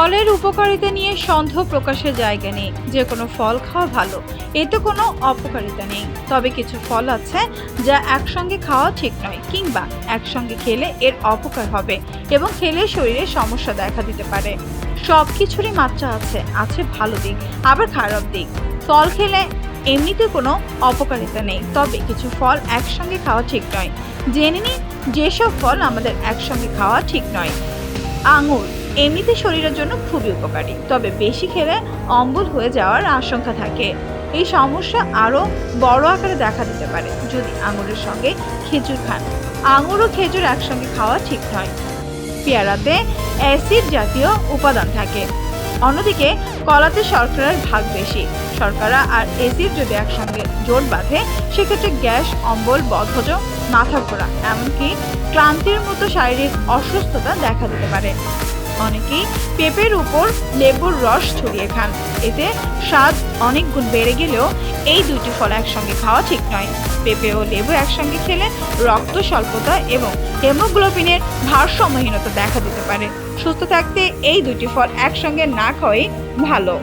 ফলের উপকারিতা নিয়ে সন্দেহ প্রকাশের জায়গা নেই। যে কোনো ফল খাওয়া ভালো, এতে কোনো অপকারিতা নেই। তবে কিছু ফল আছে যা একসঙ্গে খাওয়া ঠিক নয়, কিংবা একসঙ্গে খেলে এর অপকার হবে এবং খেলে শরীরে সমস্যা দেখা দিতে পারে। সব কিছুরই মাত্রা আছে, আছে ভালো দিক আবার খারাপ দিক। ফল খেলে এমনিতে কোনো অপকারিতা নেই, তবে কিছু ফল একসঙ্গে খাওয়া ঠিক নয়। জেনে নিন যেসব ফল আমাদের একসঙ্গে খাওয়া ঠিক নয়। আঙুর এমনিতে শরীরের জন্য খুবই উপকারী, তবে বেশি খেলে অম্বল হয়ে যাওয়ার আশঙ্কা থাকে। এই সমস্যা আরো বড় আকারে দেখা দিতে পারে যদি আঙুরের সঙ্গে খেজুর খান। আঙুর ও খেজুর একসঙ্গে খাওয়া ঠিক নয়। পেয়ারাতে অ্যাসিড জাতীয় উপাদান থাকে, অন্যদিকে কলাতে শর্করার ভাগ বেশি। শর্করা আর অ্যাসিড যদি একসঙ্গে জোট বাঁধে, সেক্ষেত্রে গ্যাস, অম্বল, বদহজম, মাথা ঘোরা, এমনকি ক্লান্তির মতো শারীরিক অসুস্থতা দেখা দিতে পারে। অনেকেই পেঁপের উপর লেবুর রস ছড়িয়ে খান, এতে স্বাদ অনেক গুণ বেড়ে গেলেও এই দুটি ফল একসঙ্গে খাওয়া ঠিক নয়। পেঁপে ও লেবু একসঙ্গে খেলে রক্ত স্বল্পতা এবং হেমোগ্লোবিনের ভারসাম্যহীনতা দেখা দিতে পারে। সুস্থ থাকতে এই দুটি ফল একসঙ্গে না খাওয়াই ভালো।